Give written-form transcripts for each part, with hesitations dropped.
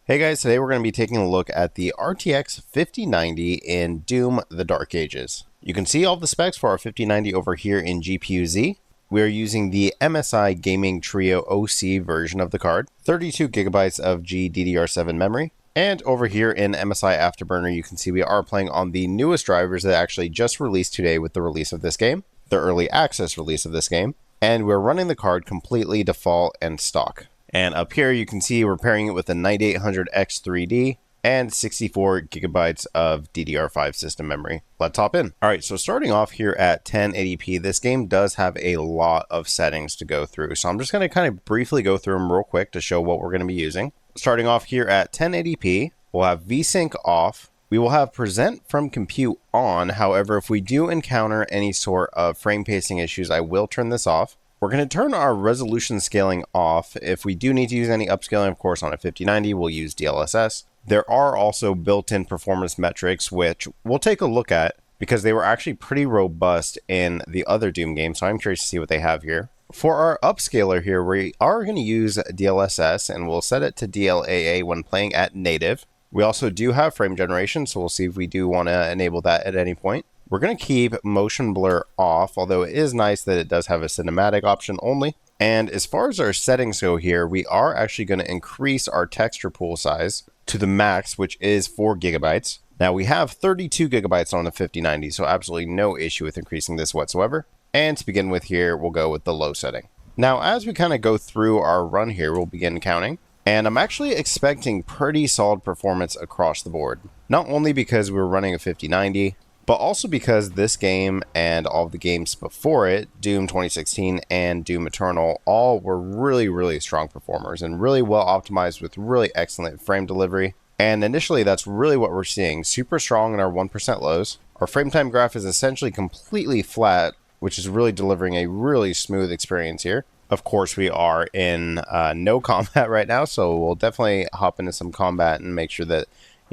Hey guys, today we're going to be taking a look at the RTX 5090 in Doom: The Dark Ages. You can see all the specs for our 5090 over here in GPU-Z. We are using the MSI Gaming Trio OC version of the card, 32 gigabytes of GDDR7 memory, and over here in MSI Afterburner you can see we are playing on the newest drivers that actually just released today with the release of this game, the early access release of this game, and we're running the card completely default and stock. And up here you can see we're pairing it with a 9800X3D and 64 gigabytes of DDR5 system memory. Let's hop in. All right, so starting off here at 1080p, this game does have a lot of settings to go through. So I'm just going to kind of briefly go through them real quick to show what we're going to be using. Starting off here at 1080p, we'll have VSync off. We will have present from compute on. However, if we do encounter any sort of frame pacing issues, I will turn this off. We're going to turn our resolution scaling off. If we do need to use any upscaling, of course, on a 5090, we'll use DLSS. There are also built-in performance metrics, which we'll take a look at because they were actually pretty robust in the other Doom games, so I'm curious to see what they have here. For our upscaler here, we are going to use DLSS, and we'll set it to DLAA when playing at native. We also do have frame generation, so we'll see if we do want to enable that at any point. We're going to keep motion blur off, although it is nice that it does have a cinematic option only. And as far as our settings go here, we are actually going to increase our texture pool size to the max, which is 4 gigabytes. Now we have 32 gigabytes on the 5090, so absolutely no issue with increasing this whatsoever. And to begin with here, we'll go with the low setting. Now, as we kind of go through our run here, we'll begin counting. And I'm actually expecting pretty solid performance across the board. Not only because we're running a 5090, but also because this game and all of the games before it, Doom 2016 and Doom Eternal, all were really strong performers and really well optimized with really excellent frame delivery. And initially, that's really what we're seeing. Super strong in our 1% lows. Our frame time graph is essentially completely flat, which is really delivering a really smooth experience here. Of course, we are in no combat right now, so we'll definitely hop into some combat and make sure that,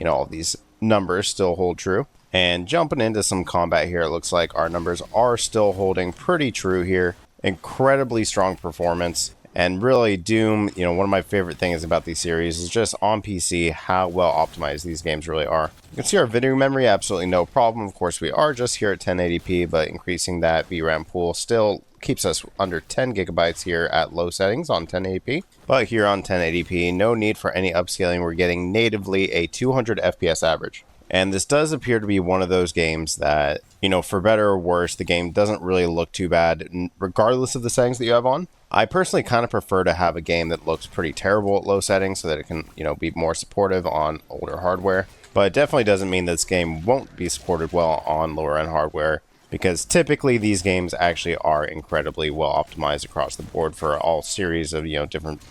all these numbers still hold true. And jumping into some combat here, it looks like our numbers are still holding pretty true here. Incredibly strong performance. And really, Doom, one of my favorite things about these series is just on PC how well optimized these games really are. You can see our video memory, absolutely no problem. Of course, we are just here at 1080p, but increasing that VRAM pool still keeps us under 10 gigabytes here at low settings on 1080p. But here on 1080p, no need for any upscaling. We're getting natively a 200 FPS average. And this does appear to be one of those games that, for better or worse, the game doesn't really look too bad, regardless of the settings that you have on. I personally kind of prefer to have a game that looks pretty terrible at low settings so that it can, be more supportive on older hardware. But it definitely doesn't mean this game won't be supported well on lower end hardware, because typically these games actually are incredibly well optimized across the board for all series of, different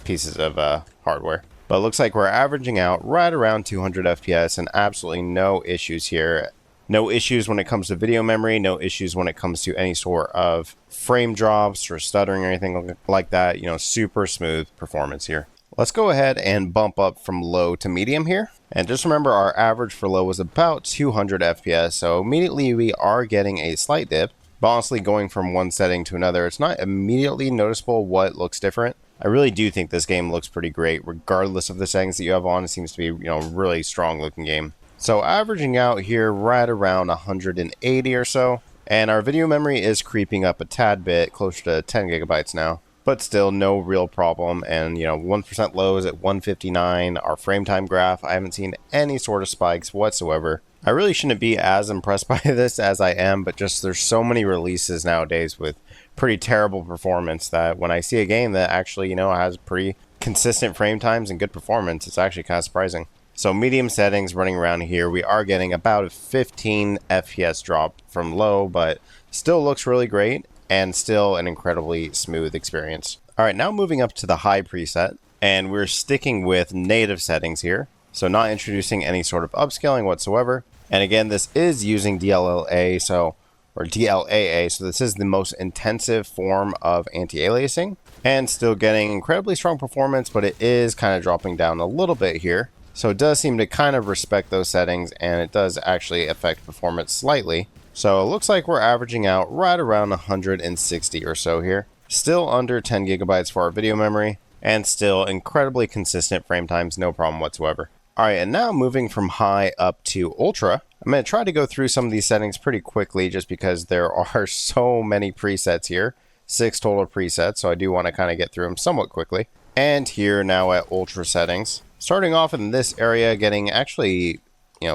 pieces of hardware. But it looks like we're averaging out right around 200 FPS and absolutely no issues here. No issues when it comes to video memory, no issues when it comes to any sort of frame drops or stuttering or anything like that. Super smooth performance here. Let's go ahead and bump up from low to medium here. And just remember, our average for low was about 200 FPS, so immediately we are getting a slight dip. But honestly, going from one setting to another, it's not immediately noticeable what looks different. I really do think this game looks pretty great, regardless of the settings that you have on. It seems to be, a really strong looking game. So averaging out here right around 180 or so. And our video memory is creeping up a tad bit, closer to 10 gigabytes now. But still no real problem. And, 1% lows at 159. Our frame time graph, I haven't seen any sort of spikes whatsoever. I really shouldn't be as impressed by this as I am, but just there's so many releases nowadays with pretty terrible performance that when I see a game that actually, has pretty consistent frame times and good performance, it's actually kind of surprising. So medium settings running around here, we are getting about a 15 FPS drop from low, but still looks really great and still an incredibly smooth experience. All right, now moving up to the high preset, and we're sticking with native settings here. So not introducing any sort of upscaling whatsoever. And again, this is using DLLA, or DLAA, so this is the most intensive form of anti-aliasing, and still getting incredibly strong performance, but it is kind of dropping down a little bit here. So it does seem to kind of respect those settings, and it does actually affect performance slightly. So it looks like we're averaging out right around 160 or so here. Still under 10 gigabytes for our video memory. and still incredibly consistent frame times, no problem whatsoever. Alright, and now moving from high up to ultra, I'm going to try to go through some of these settings pretty quickly just because there are so many presets here. 6 total presets, so I do want to kind of get through them somewhat quickly. And here now at ultra settings, starting off in this area, getting actually,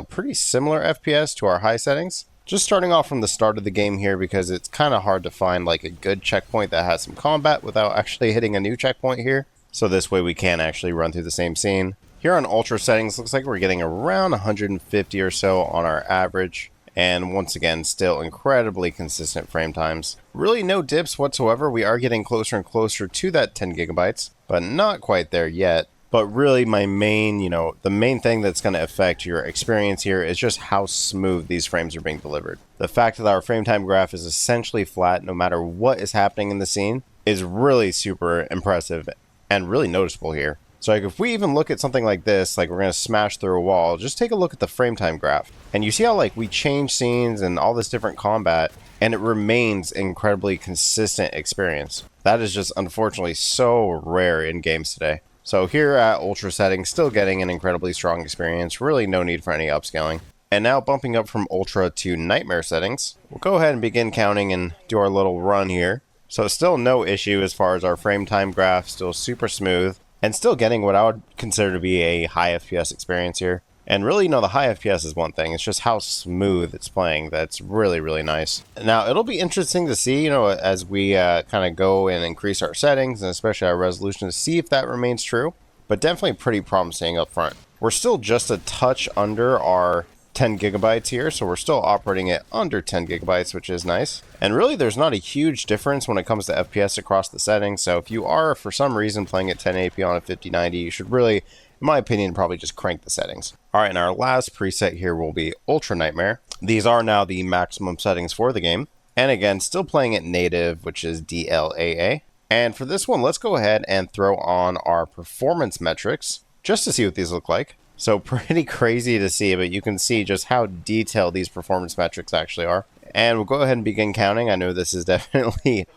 pretty similar FPS to our high settings. Just starting off from the start of the game here because it's kind of hard to find like a good checkpoint that has some combat without actually hitting a new checkpoint here. So this way we can actually run through the same scene. Here on ultra settings, looks like we're getting around 150 or so on our average. And once again, still incredibly consistent frame times. Really no dips whatsoever. We are getting closer and closer to that 10 gigabytes, but not quite there yet. But really my main, the main thing that's going to affect your experience here is just how smooth these frames are being delivered. The fact that our frame time graph is essentially flat no matter what is happening in the scene is really super impressive and really noticeable here. So like if we even look at something like this, like we're going to smash through a wall, just take a look at the frame time graph. And you see how like we change scenes and all this different combat, and it remains an incredibly consistent experience. That is just unfortunately so rare in games today. So here at ultra settings, still getting an incredibly strong experience, really no need for any upscaling. And now bumping up from ultra to nightmare settings, we'll go ahead and begin counting and do our little run here. So still no issue as far as our frame time graph, still super smooth. And still getting what I would consider to be a high FPS experience here. And really, the high FPS is one thing. It's just how smooth it's playing that's really, really nice. Now, it'll be interesting to see, as we kind of go and increase our settings, and especially our resolution, to see if that remains true. But definitely pretty promising up front. We're still just a touch under our 10 gigabytes here, so we're still operating at under 10 gigabytes, which is nice. And really there's not a huge difference when it comes to FPS across the settings, so if you are for some reason playing at 1080p on a 5090, you should really, in my opinion, probably just crank the settings. Alright, and our last preset here will be Ultra Nightmare. These are now the maximum settings for the game, and again, still playing at native, which is DLAA. And for this one, let's go ahead and throw on our performance metrics, just to see what these look like. So pretty crazy to see, but you can see just how detailed these performance metrics actually are. And we'll go ahead and begin counting. I know this is definitely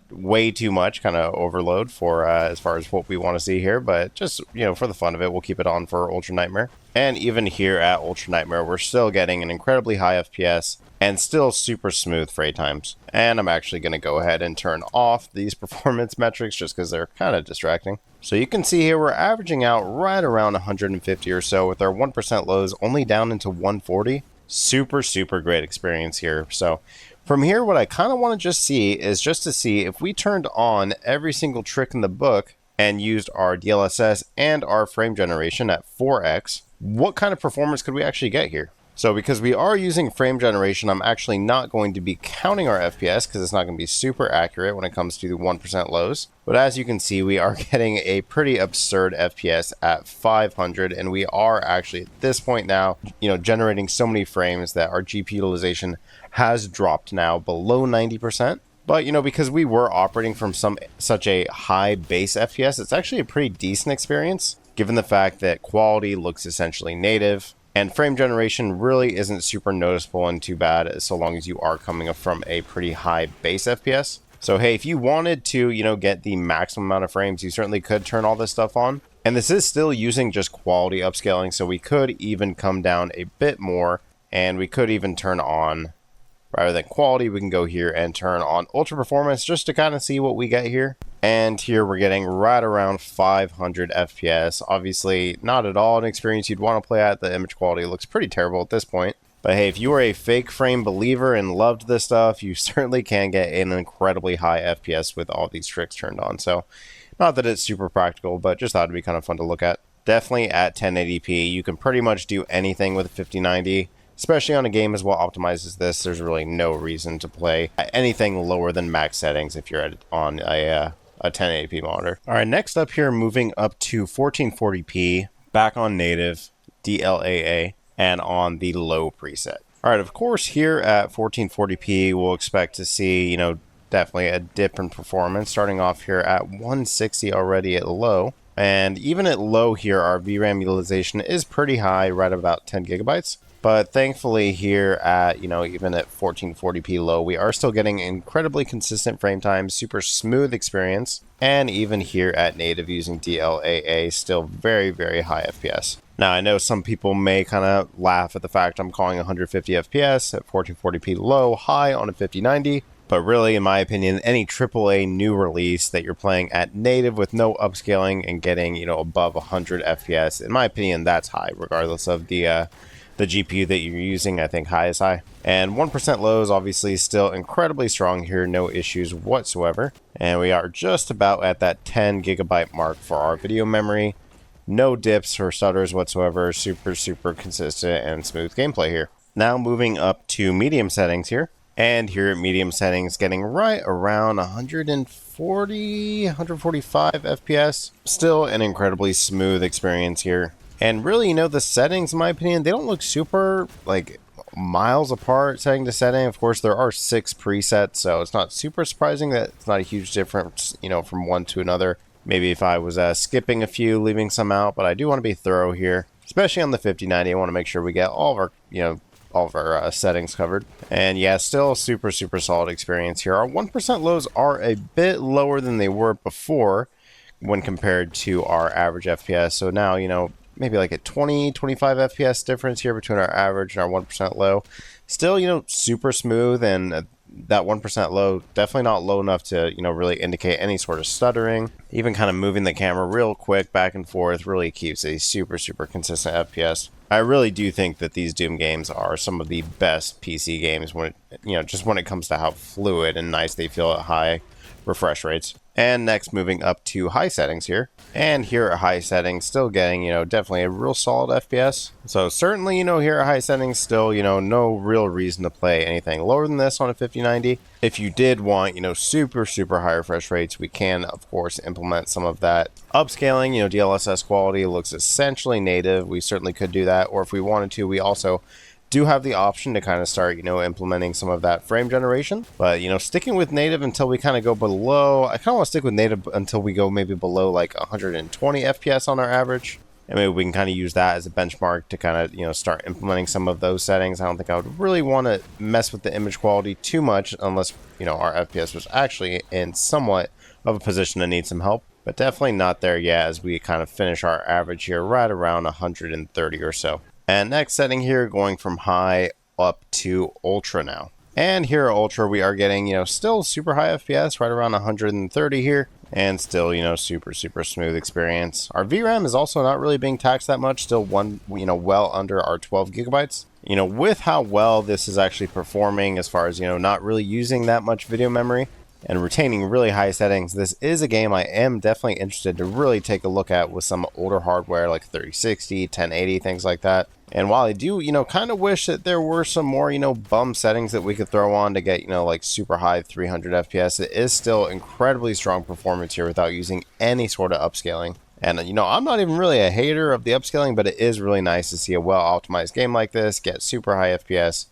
way too much, kind of overload for as far as what we want to see here, but just, for the fun of it, we'll keep it on for Ultra Nightmare. And even here at Ultra Nightmare, we're still getting an incredibly high FPS and still super smooth frame times. And I'm actually going to go ahead and turn off these performance metrics just because they're kind of distracting. So you can see here we're averaging out right around 150 or so with our 1% lows only down into 140. Super, super great experience here. So from here, what I kind of want to just see is just to see if we turned on every single trick in the book and used our DLSS and our frame generation at 4x, what kind of performance could we actually get here? So because we are using frame generation, I'm actually not going to be counting our FPS because it's not going to be super accurate when it comes to the 1% lows. But as you can see, we are getting a pretty absurd FPS at 500, and we are actually at this point now, generating so many frames that our GPU utilization has dropped now below 90%. But, because we were operating from such a high base FPS, it's actually a pretty decent experience, given the fact that quality looks essentially native. And frame generation really isn't super noticeable and too bad so long as you are coming up from a pretty high base FPS. So hey, if you wanted to, get the maximum amount of frames, you certainly could turn all this stuff on. And this is still using just quality upscaling, so we could even come down a bit more, and we could even turn on, rather than quality, we can go here and turn on ultra performance just to kind of see what we get here. And here we're getting right around 500 FPS. Obviously, not at all an experience you'd want to play at. The image quality looks pretty terrible at this point. But hey, if you are a fake frame believer and loved this stuff, you certainly can get an incredibly high FPS with all these tricks turned on. So, not that it's super practical, but just thought it'd be kind of fun to look at. Definitely at 1080p, you can pretty much do anything with a 5090. Especially on a game as well optimized as this, there's really no reason to play at anything lower than max settings if you're on a 1080p monitor. All right, next up here, moving up to 1440p, back on native, DLAA, and on the low preset. All right, of course, here at 1440p, we'll expect to see, definitely a dip in performance, starting off here at 160 already at low. And even at low here, our VRAM utilization is pretty high, right about 10 gigabytes. But thankfully here at, even at 1440p low, we are still getting incredibly consistent frame times, super smooth experience, and even here at native using DLAA, still very, very high FPS. Now, I know some people may kind of laugh at the fact I'm calling 150 FPS at 1440p low high on a 5090, but really, in my opinion, any AAA new release that you're playing at native with no upscaling and getting, above 100 FPS, in my opinion, that's high, regardless of the GPU that you're using. I think high is high. And 1% low is obviously still incredibly strong here, no issues whatsoever. And we are just about at that 10 gigabyte mark for our video memory. No dips or stutters whatsoever, super, super consistent and smooth gameplay here. Now moving up to medium settings here. And here at medium settings, getting right around 140, 145 FPS. Still an incredibly smooth experience here. And really, the settings, in my opinion, they don't look super, miles apart setting to setting. Of course, there are 6 presets, so it's not super surprising that it's not a huge difference, from one to another. Maybe if I was skipping a few, leaving some out, but I do want to be thorough here, especially on the 5090. I want to make sure we get all of our, settings covered. And yeah, still super, super solid experience here. Our 1% lows are a bit lower than they were before when compared to our average FPS. So now, maybe like a 20, 25 FPS difference here between our average and our 1% low. Still, super smooth, and that 1% low, definitely not low enough to, really indicate any sort of stuttering. Even kind of moving the camera real quick back and forth really keeps a super, super consistent FPS. I really do think that these Doom games are some of the best PC games when it, just when it comes to how fluid and nice they feel at high refresh rates. And next, moving up to high settings here. And here at high settings, still getting, definitely a real solid FPS. So certainly, here at high settings, still, no real reason to play anything lower than this on a 5090. If you did want, super, super high refresh rates, we can, of course, implement some of that upscaling. DLSS quality looks essentially native. We certainly could do that. Or if we wanted to, we also do have the option to kind of start, implementing some of that frame generation. But, sticking with native until we kind of go below, I kind of want to stick with native until we go maybe below like 120 FPS on our average. And maybe we can kind of use that as a benchmark to kind of, start implementing some of those settings. I don't think I would really want to mess with the image quality too much unless, our FPS was actually in somewhat of a position to need some help. But definitely not there yet as we kind of finish our average here right around 130 or so. And next setting here, going from high up to ultra now. And here at ultra, we are getting, still super high FPS, right around 130 here. And still, super, super smooth experience. Our VRAM is also not really being taxed that much, still well under our 12 gigabytes. With how well this is actually performing as far as, not really using that much video memory and retaining really high settings, this is a game I am definitely interested to really take a look at with some older hardware like 3060, 1080, things like that. And while I do, kind of wish that there were some more, bum settings that we could throw on to get, like super high 300 FPS, it is still incredibly strong performance here without using any sort of upscaling. And, I'm not even really a hater of the upscaling, but it is really nice to see a well-optimized game like this get super high FPS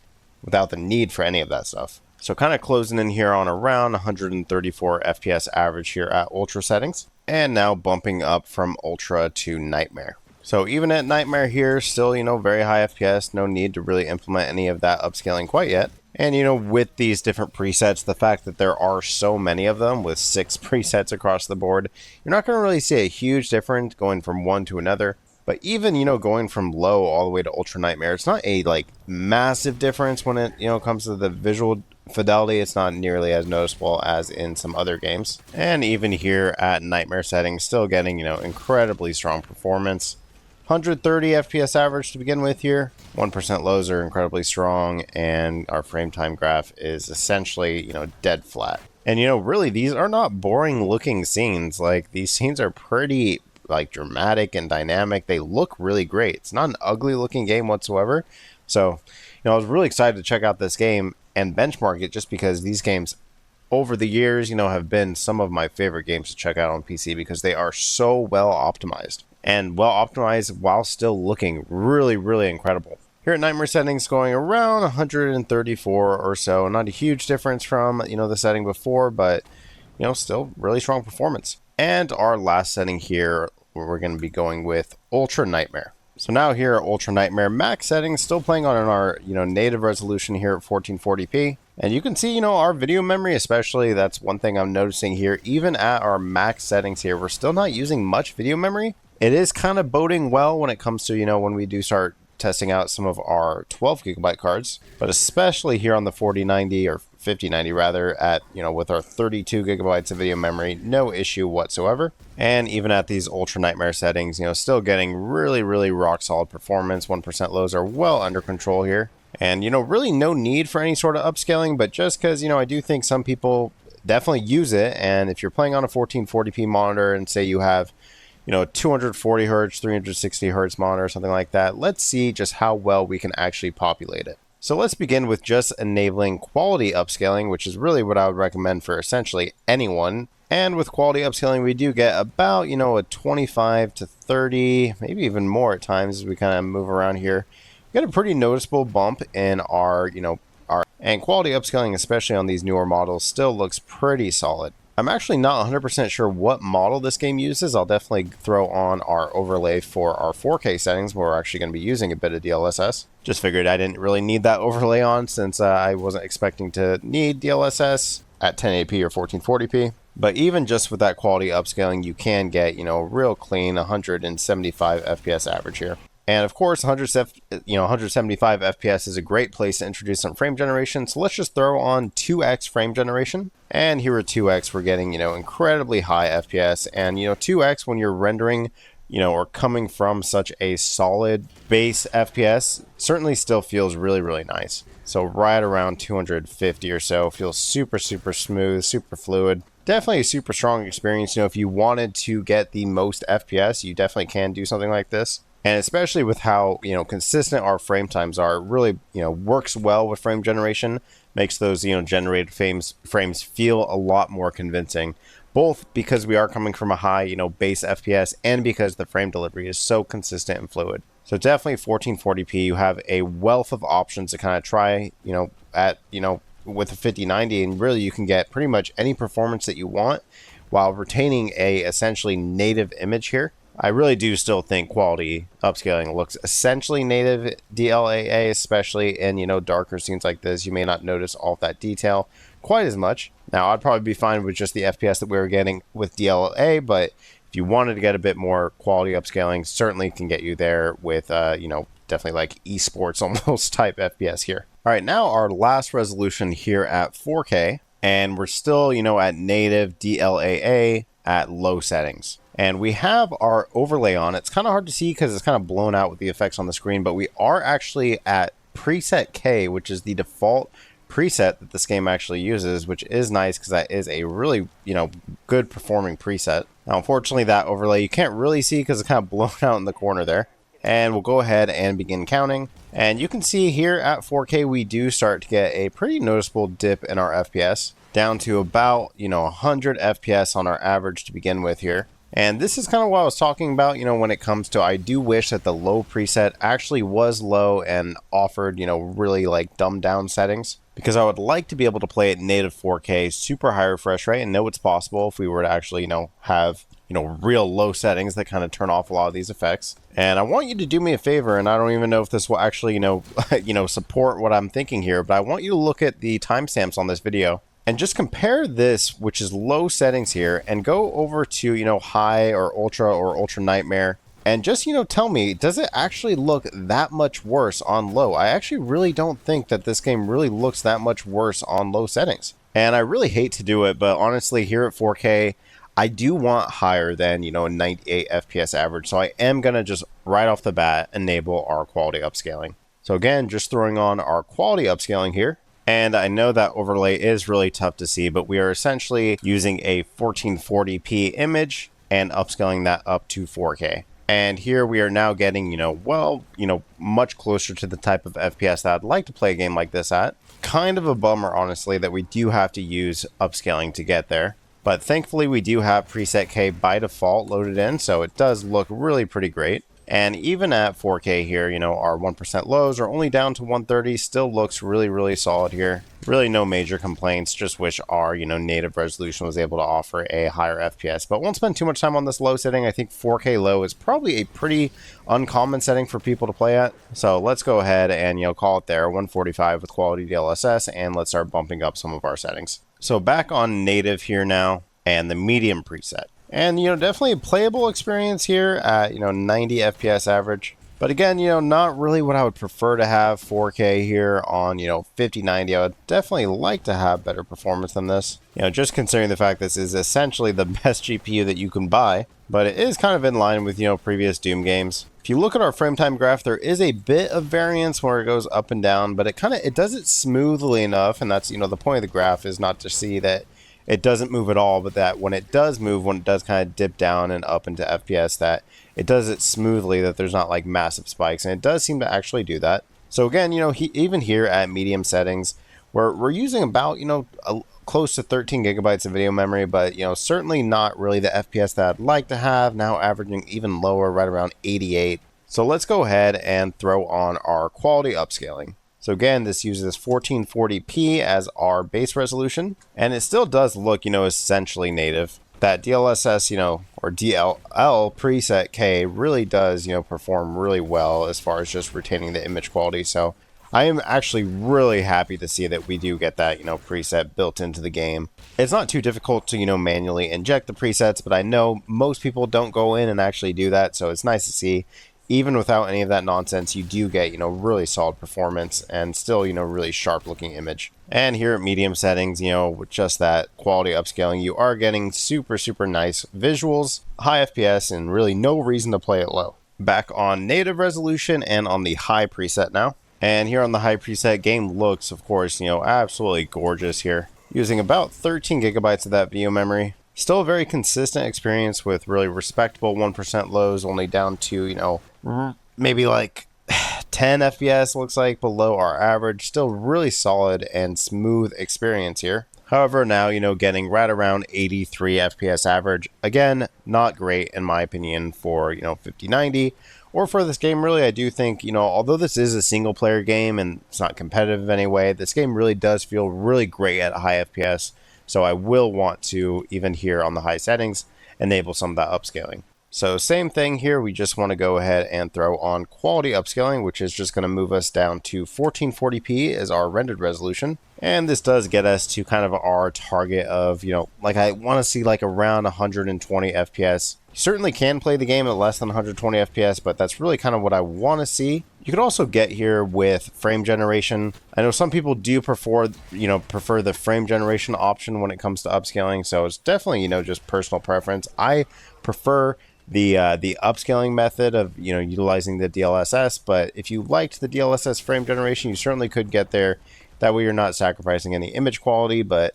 without the need for any of that stuff. So kind of closing in here on around 134 FPS average here at ultra settings. And now bumping up from ultra to nightmare. So even at nightmare here, still, very high FPS, no need to really implement any of that upscaling quite yet. And, with these different presets, the fact that there are so many of them with 6 presets across the board, you're not going to really see a huge difference going from one to another. But even, going from low all the way to ultra nightmare, it's not a, massive difference when it, comes to the visual fidelity. It's not nearly as noticeable as in some other games. And even here at nightmare settings, still getting, incredibly strong performance. 130 FPS average to begin with here. 1% lows are incredibly strong, and our frame time graph is essentially, dead flat. And, really, these are not boring looking scenes. These scenes are pretty, dramatic and dynamic. They look really great. It's not an ugly looking game whatsoever. So, I was really excited to check out this game and benchmark it just because these games over the years, have been some of my favorite games to check out on PC because they are so well optimized. And well optimized while still looking really, really incredible. Here at nightmare settings going around 134 or so. Not a huge difference from, the setting before, but, still really strong performance. And our last setting here, we're going to be going with ultra nightmare. So now here at Ultra Nightmare max settings, still playing on our, native resolution here at 1440p. And you can see, our video memory especially, that's one thing I'm noticing here. Even at our max settings here, we're still not using much video memory. It is kind of boding well when it comes to, when we do start testing out some of our 12 gigabyte cards, but especially here on the 4090 or 5090 rather, at with our 32 gigabytes of video memory, no issue whatsoever. And even at these Ultra Nightmare settings, still getting really rock solid performance. 1% lows are well under control here, and really no need for any sort of upscaling, but just because I do think some people definitely use it. And if you're playing on a 1440p monitor and say you have 240 hertz, 360 hertz monitor, something like that, let's see just how well we can actually populate it. So let's begin with just enabling quality upscaling, which is really what I would recommend for essentially anyone. And with quality upscaling, we do get about, a 25 to 30, maybe even more at times as we kind of move around here. We get a pretty noticeable bump in our, and quality upscaling, especially on these newer models, still looks pretty solid. I'm actually not 100% sure what model this game uses. I'll definitely throw on our overlay for our 4K settings, where we're actually going to be using a bit of DLSS. Just figured I didn't really need that overlay on, since I wasn't expecting to need DLSS at 1080p or 1440p. But even just with that quality upscaling, you can get, real clean 175 FPS average here. And of course, 175 FPS is a great place to introduce some frame generation. So let's just throw on 2x frame generation. And here at 2x, we're getting, incredibly high FPS. And, 2x when you're rendering, or coming from such a solid base FPS, certainly still feels really nice. So right around 250 or so, feels super smooth, super fluid. Definitely a super strong experience. If you wanted to get the most FPS, you definitely can do something like this. And especially with how, consistent our frame times are, it really, works well with frame generation, makes those, generated frames feel a lot more convincing, both because we are coming from a high, base FPS, and because the frame delivery is so consistent and fluid. So definitely 1440p, you have a wealth of options to kind of try, with a 5090, and really you can get pretty much any performance that you want while retaining a essentially native image here. I really do still think quality upscaling looks essentially native DLAA, especially in, darker scenes like this. You may not notice all of that detail quite as much. Now, I'd probably be fine with just the FPS that we were getting with DLAA, but if you wanted to get a bit more quality upscaling, certainly can get you there with, definitely like esports almost type FPS here. All right, now our last resolution here at 4K, and we're still, at native DLAA at low settings. And we have our overlay on. It's kind of hard to see because it's kind of blown out with the effects on the screen, but we are actually at preset K, which is the default preset that this game actually uses, which is nice because that is a really, good performing preset. Now, unfortunately, that overlay you can't really see because it's kind of blown out in the corner there. And we'll go ahead and begin counting. And you can see here at 4K, we do start to get a pretty noticeable dip in our FPS, down to about, 100 FPS on our average to begin with here. And this is kind of what I was talking about, when it comes to, I do wish that the low preset actually was low and offered, really like dumbed down settings, because I would like to be able to play at native 4K, super high refresh rate, and know it's possible if we were to actually, have, real low settings that kind of turn off a lot of these effects. And I want you to do me a favor, and I don't even know if this will actually, support what I'm thinking here, but I want you to look at the timestamps on this video. And just compare this, which is low settings here, and go over to, high or ultra nightmare. And just, tell me, does it actually look that much worse on low? I actually really don't think that this game really looks that much worse on low settings. And I really hate to do it, but honestly, here at 4K, I do want higher than, a 98 FPS average. So I am going to just right off the bat enable our quality upscaling. So again, just throwing on our quality upscaling here. And I know that overlay is really tough to see, but we are essentially using a 1440p image and upscaling that up to 4K. And here we are now getting, much closer to the type of FPS that I'd like to play a game like this at. Kind of a bummer, honestly, that we do have to use upscaling to get there. But thankfully, we do have preset K by default loaded in, so it does look really pretty great. And even at 4K here, our 1% lows are only down to 130, still looks really, really solid here. Really no major complaints, just wish our, native resolution was able to offer a higher FPS. But won't spend too much time on this low setting. I think 4K low is probably a pretty uncommon setting for people to play at. So let's go ahead and, call it there, 145 with quality DLSS, and let's start bumping up some of our settings. So back on native here now, and the medium preset. And, definitely a playable experience here at, 90 FPS average. But again, not really what I would prefer to have 4K here on, 5090. I would definitely like to have better performance than this. Just considering the fact this is essentially the best GPU that you can buy. But it is kind of in line with, previous Doom games. If you look at our frame time graph, there is a bit of variance where it goes up and down. But it does it smoothly enough. And that's, the point of the graph is not to see that it doesn't move at all, but that when it does move, when it does kind of dip down and up into FPS, that it does it smoothly, that there's not like massive spikes, and it does seem to actually do that. So again, even here at medium settings, we're using about, close to 13 gigabytes of video memory, but, certainly not really the FPS that I'd like to have, now averaging even lower, right around 88. So let's go ahead and throw on our quality upscaling. So again, this uses 1440p as our base resolution, and it still does look, essentially native. That DLSS, or DLL preset K really does, perform really well as far as just retaining the image quality. So I am actually really happy to see that we do get that, preset built into the game. It's not too difficult to, manually inject the presets, but I know most people don't go in and actually do that. So it's nice to see. Even without any of that nonsense, you do get, really solid performance and still, really sharp looking image. And here at medium settings, with just that quality upscaling, you are getting super, super nice visuals, high FPS, and really no reason to play it low. Back on native resolution and on the high preset now. And here on the high preset, game looks, of course, absolutely gorgeous here. Using about 13 gigabytes of that video memory. Still a very consistent experience with really respectable 1% lows, only down to, maybe like 10 FPS looks like below our average. Still really solid and smooth experience here. However, now, getting right around 83 FPS average. Again, not great in my opinion for, 5090 or for this game. Really, I do think, although this is a single player game and it's not competitive in any way, this game really does feel really great at high FPS. So I will want to, even here on the high settings, enable some of that upscaling. So same thing here, we just want to go ahead and throw on quality upscaling, which is just going to move us down to 1440p as our rendered resolution. And this does get us to kind of our target of, like I want to see like around 120 FPS. You certainly can play the game at less than 120 FPS, but that's really kind of what I want to see. You could also get here with frame generation. I know some people do prefer the frame generation option when it comes to upscaling. So it's definitely, just personal preference. I prefer the upscaling method of, utilizing the DLSS. But if you liked the DLSS frame generation, you certainly could get there. That way you're not sacrificing any image quality. But,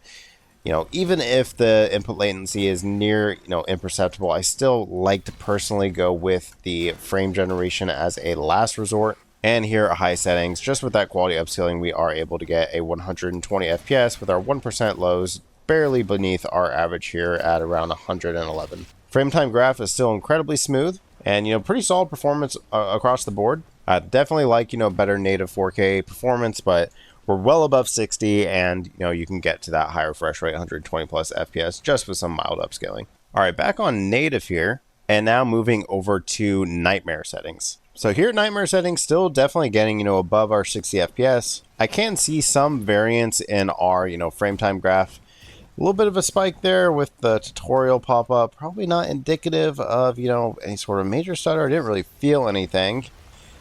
even if the input latency is near, imperceptible, I still like to personally go with the frame generation as a last resort. And here at high settings, just with that quality upscaling, we are able to get a 120 FPS with our 1% lows barely beneath our average here at around 111. Frame time graph is still incredibly smooth and, pretty solid performance across the board. Definitely like, better native 4K performance, but we're well above 60 and, you can get to that higher refresh rate, 120 plus FPS just with some mild upscaling. All right, back on native here and now moving over to nightmare settings. So here at nightmare settings, still definitely getting, above our 60 FPS. I can see some variance in our, frame time graph. A little bit of a spike there with the tutorial pop-up. Probably not indicative of, any sort of major stutter. I didn't really feel anything.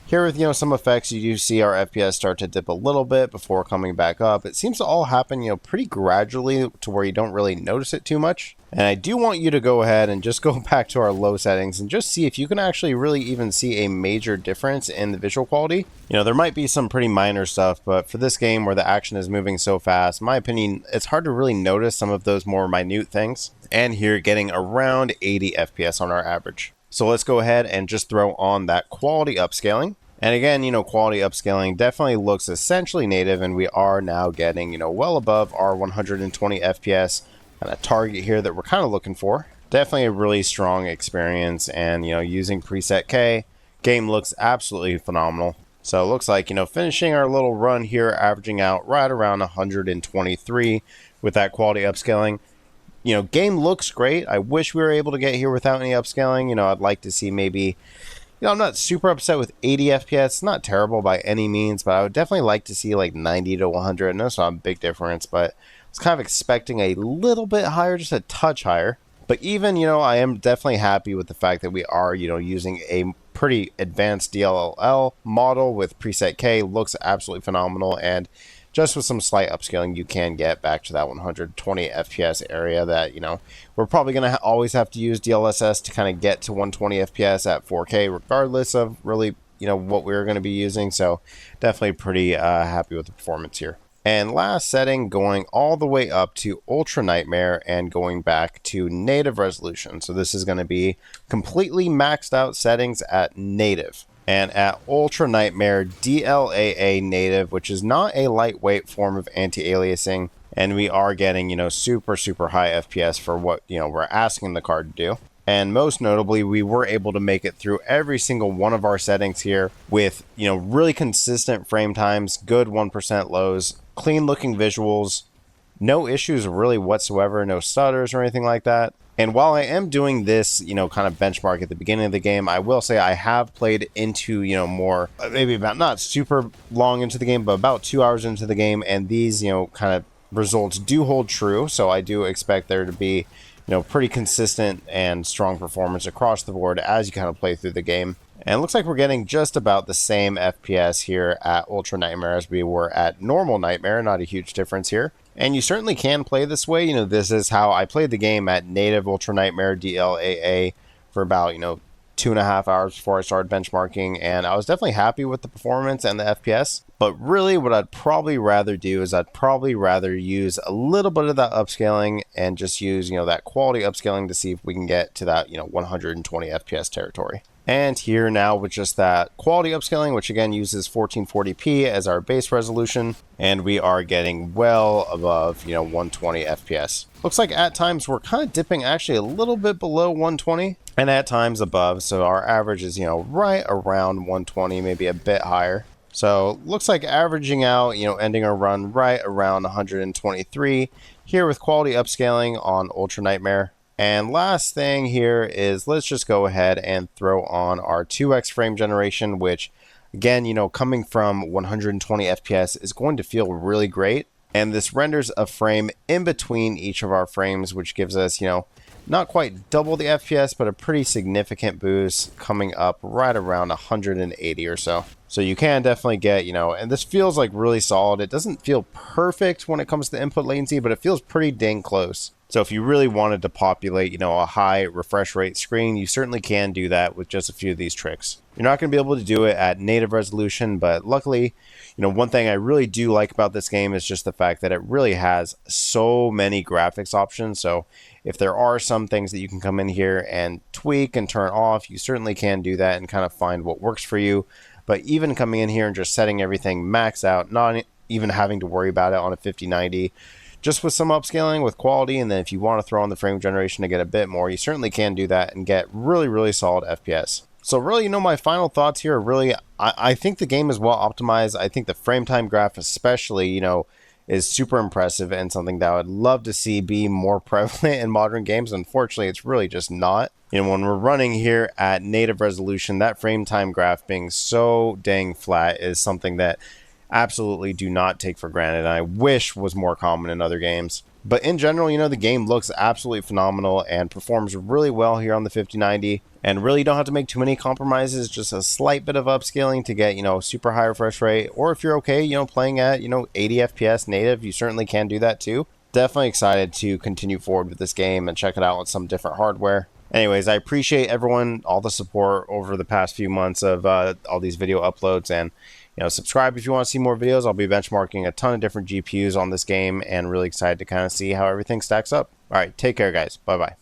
Here with, some effects, you do see our FPS start to dip a little bit before coming back up. It seems to all happen, pretty gradually to where you don't really notice it too much. And I do want you to go ahead and just go back to our low settings and just see if you can actually really even see a major difference in the visual quality. There might be some pretty minor stuff, but for this game where the action is moving so fast, in my opinion, it's hard to really notice some of those more minute things. And here getting around 80 FPS on our average. So let's go ahead and just throw on that quality upscaling. And again, quality upscaling definitely looks essentially native, and we are now getting, well above our 120 FPS and a target here that we're kind of looking for. Definitely a really strong experience, and, using preset K Game looks absolutely phenomenal. So it looks like, finishing our little run here, averaging out right around 123 with that quality upscaling. Game looks great. I wish we were able to get here without any upscaling. I'd like to see maybe, I'm not super upset with 80 FPS. Not terrible by any means, but I would definitely like to see like 90 to 100. I know it's not a big difference, but I was kind of expecting a little bit higher, just a touch higher. But even, I am definitely happy with the fact that we are, using a pretty advanced DLL model with preset K. Looks absolutely phenomenal, and just with some slight upscaling, you can get back to that 120 FPS area that, we're probably going to always have to use DLSS to kind of get to 120 FPS at 4K, regardless of really, what we're going to be using. So definitely pretty happy with the performance here. And last setting, going all the way up to Ultra Nightmare and going back to native resolution. So this is going to be completely maxed out settings at native. And at Ultra Nightmare DLAA native, which is not a lightweight form of anti-aliasing. And we are getting, super, super high FPS for what, we're asking the card to do. And most notably, we were able to make it through every single one of our settings here with, really consistent frame times, good 1% lows, clean looking visuals, no issues really whatsoever, no stutters or anything like that. And while I am doing this, kind of benchmark at the beginning of the game, I will say I have played into, more, maybe about not super long into the game, but about 2 hours into the game. And these, kind of results do hold true. So I do expect there to be, pretty consistent and strong performance across the board as you kind of play through the game. And it looks like we're getting just about the same FPS here at Ultra Nightmare as we were at normal Nightmare. Not a huge difference here. And you certainly can play this way. This is how I played the game at native Ultra Nightmare DLAA for about, 2.5 hours before I started benchmarking. And I was definitely happy with the performance and the FPS. But really what I'd probably rather do is I'd probably rather use a little bit of that upscaling and just use, that quality upscaling to see if we can get to that, 120 FPS territory. And here now with just that quality upscaling, which again uses 1440p as our base resolution, and we are getting well above, 120 FPS. Looks like at times we're kind of dipping actually a little bit below 120 and at times above. So our average is, right around 120, maybe a bit higher. So looks like averaging out, ending our run right around 123 here with quality upscaling on Ultra Nightmare. And last thing here is let's just go ahead and throw on our 2x frame generation, which again, coming from 120 FPS is going to feel really great. And this renders a frame in between each of our frames, which gives us, not quite double the FPS, but a pretty significant boost coming up right around 180 or so. So you can definitely get, and this feels like really solid. It doesn't feel perfect when it comes to input latency, but it feels pretty dang close. So if you really wanted to populate, a high refresh rate screen, you certainly can do that with just a few of these tricks. You're not going to be able to do it at native resolution, but luckily, one thing I really do like about this game is just the fact that it really has so many graphics options. So if there are some things that you can come in here and tweak and turn off, you certainly can do that and kind of find what works for you. But even coming in here and just setting everything max out, not even having to worry about it on a 5090, just with some upscaling with quality, and then if you want to throw on the frame generation to get a bit more, you certainly can do that and get really, really solid FPS. So really, my final thoughts here are really, I think the game is well optimized. I think the frame time graph especially, is super impressive and something that I would love to see be more prevalent in modern games. Unfortunately, it's really just not. When we're running here at native resolution, that frame time graph being so dang flat is something that absolutely do not take for granted, and I wish was more common in other games. But in general, the game looks absolutely phenomenal and performs really well here on the 5090, and really don't have to make too many compromises, just a slight bit of upscaling to get, super high refresh rate. Or if you're okay, playing at, 80 FPS native, you certainly can do that too. Definitely excited to continue forward with this game and check it out with some different hardware. Anyways, I appreciate everyone, all the support over the past few months of all these video uploads, and subscribe if you want to see more videos. I'll be benchmarking a ton of different GPUs on this game and really excited to kind of see how everything stacks up. All right, take care, guys. Bye-bye.